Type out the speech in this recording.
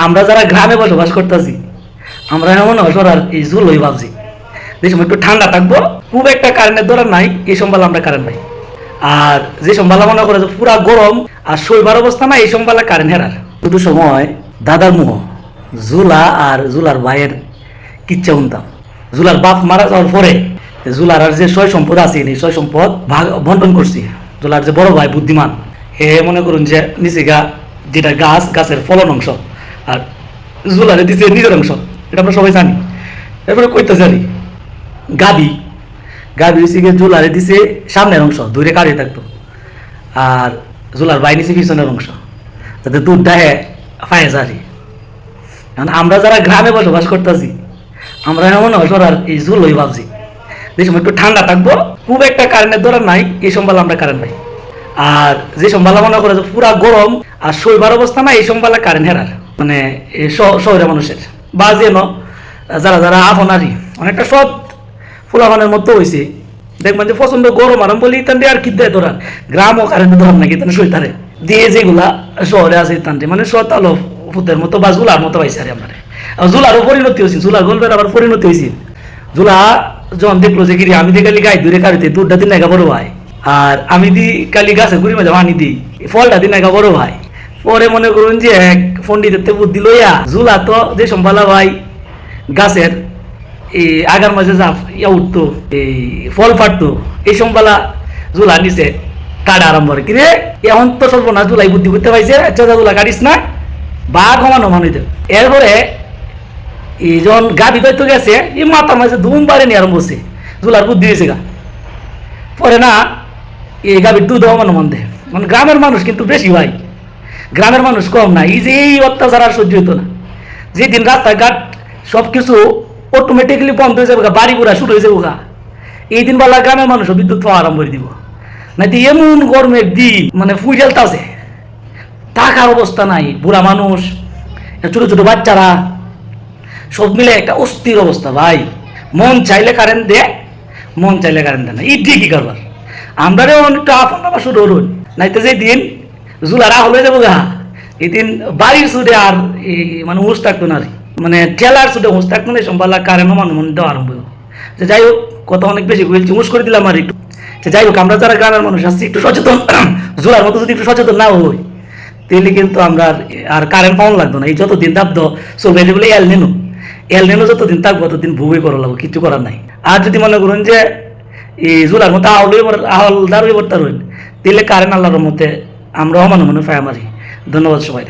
আমরা যারা গ্রামে বসবাস করতেছি আমরা এমন আর এই জুলই ভাবছি যে সময় একটু ঠান্ডা থাকবো, খুব একটা কারেন্টের দরকার নাই, এই সম্বাল আমরা কারেন্ট পাই। আর যে সম্বালা মনে করে যে পুরা গরম আর শৈবার অবস্থা না, এই সম্বালা কারেন্ট হেরার শুধু সময় দাদার মুহ জুলা আর জুলার ভাইয়ের কিচ্ছা শুনতাম। জুলার বাপ মারা যাওয়ার পরে জুলার আর যে সয় সম্পদ আছে এই সয় সম্পদ ভাগ বন্টন করছি। জুলার যে বড় ভাই বুদ্ধিমান, হে মনে করুন যে নিচে যেটা গাছের ফলন অংশ, আর জুলারে দিচ্ছে নিজের অংশ, এটা আমরা সবাই জানি। এরপরে কইতে জানি গাবি হচ্ছে গিয়ে জুলারে দিছে সামনের অংশ, দূরে কাড়িয়ে থাকতো, আর জুলার বাই নিছে পিছনের অংশ, যাতে দুধটা হে ফায়ে জারি। আমরা যারা গ্রামে বসবাস করতেছি আমরা এমন আর এই জুলই ভাবছি যে সময় একটু ঠান্ডা থাকবো, খুব একটা কারেন্টের দরকার নাই, এই সম্বাল আমরা কারেন্ট পাই। আর যে সম্বালা মনে করে যে পুরা গরম আর শৈবার অবস্থা না, এই সম্বালা কারেন্ট হেরার মানে শহরের মানুষের বা যেন যারা যারা আপনারই অনেকটা সৎ ফুলাফানের মতো হয়েছে, দেখবেন যে পছন্দ গরম আরাম বলি ইতান দিয়ে আর কি দেয় তোরা গ্রাম ও কারেন্ট ধরার নাকি ইতান সইতারে দিয়ে যেগুলা শহরে আছে ইতান মানে সৎ আলো ফুতের মতো বা জুলার মতো পাইছে আর আমার জুলারও পরিণতি হয়েছে, জুলার গল্পের আবার পরিণতি হয়েছে। জুলা যখন দেখলো যে গিরি আমি দিয়ে কালি গাই দূরে কাড়িতে দুধটা দিন একা বড় ভাই, আর আমি দি কালি গাছের গুড়ি মাঝে পানি দিই ফলটা দিন একা বড় ভাই। পরে মনে করুন যে এক পন্ডিতের বুদ্ধি লইয়া জুলা তো যে সম্ভালা ভাই গাছের এই আগার মাঝে যা ইয়া উঠতো এই ফল ফাটতো, এই সম্ভালা জুলা নিচে কাটা আরম্ভ করে কিরে এখন তো সর্বনা জুলাই বুদ্ধি করতে পাইছে, আচ্ছা জুলা কাটিস না বা কমানো মানুষ। এরপরে এই যখন গাবি দৈত্য গেছে এই মাথা মাঝে ধুম বাড়ে নিয়ে আরম্ভ হচ্ছে, জুলার বুদ্ধি হয়েছে গা। পরে না এই গাবির দুধ অমানো মান দেয়, মানে গ্রামের মানুষ কিন্তু বেশি ভাই, গ্রামের মানুষ কম না, এই যে এই অত্যাচার আর সহ্য হতো না। যেদিন রাস্তাঘাট সব কিছু অটোমেটিকলি বন্ধ হয়ে যাবে, বাড়ি ঘোরা শুরু হয়ে যাবো গা, এই দিন বেলা গ্রামের মানুষ বিদ্যুৎ পাওয়া আরম্ভ করে দিব। না তো এমন গরমের দিন মানে ফুইডালটা আছে, থাকার অবস্থা নাই, বুড়া মানুষ ছোট ছোট বাচ্চারা সব মিলে একটা অস্থির অবস্থা ভাই। মন চাইলে কারেন্ট দেয়, মন চাইলে কারেন্ট দেয় না, এই ঠিকই কারবার। আমরা অনেকটা আপন বাবা শুরু হরুন নাইতে যে দিন জুলারা হলে যাবো গা, এই দিন বাড়ির সুদে আর এই মানে হুঁশ থাকতো না, মানে ঠেলার সুদে হুঁশ থাকতো না, সম্ভালা কারেন্টও মানুষ মনে দেওয়া আরম্ভ হইব। যে যাই হোক কথা অনেক বেশি বলছি, হুঁশ করে দিলাম আর একটু। যাই হোক আমরা যারা গ্রামের মানুষ আসছি একটু সচেতন, জুলার মতো যদি একটু সচেতন না হই তাহলে কিন্তু আমরা আর কারেন্ট পাওয়া লাগতো না। এই যতদিন দাবদ চলবে বলে এল নেনো যতদিন থাকবো ততদিন ভুগই করা লাগবো, কিছু করার নাই। আর যদি মনে করুন যে এই জুলার মতো আহলদার হয়ে পড়তে রইন তাহলে কারেন্ট আল্লাহর মধ্যে আমরা মনে মনে ফায় মারি। ধন্যবাদ সবাই।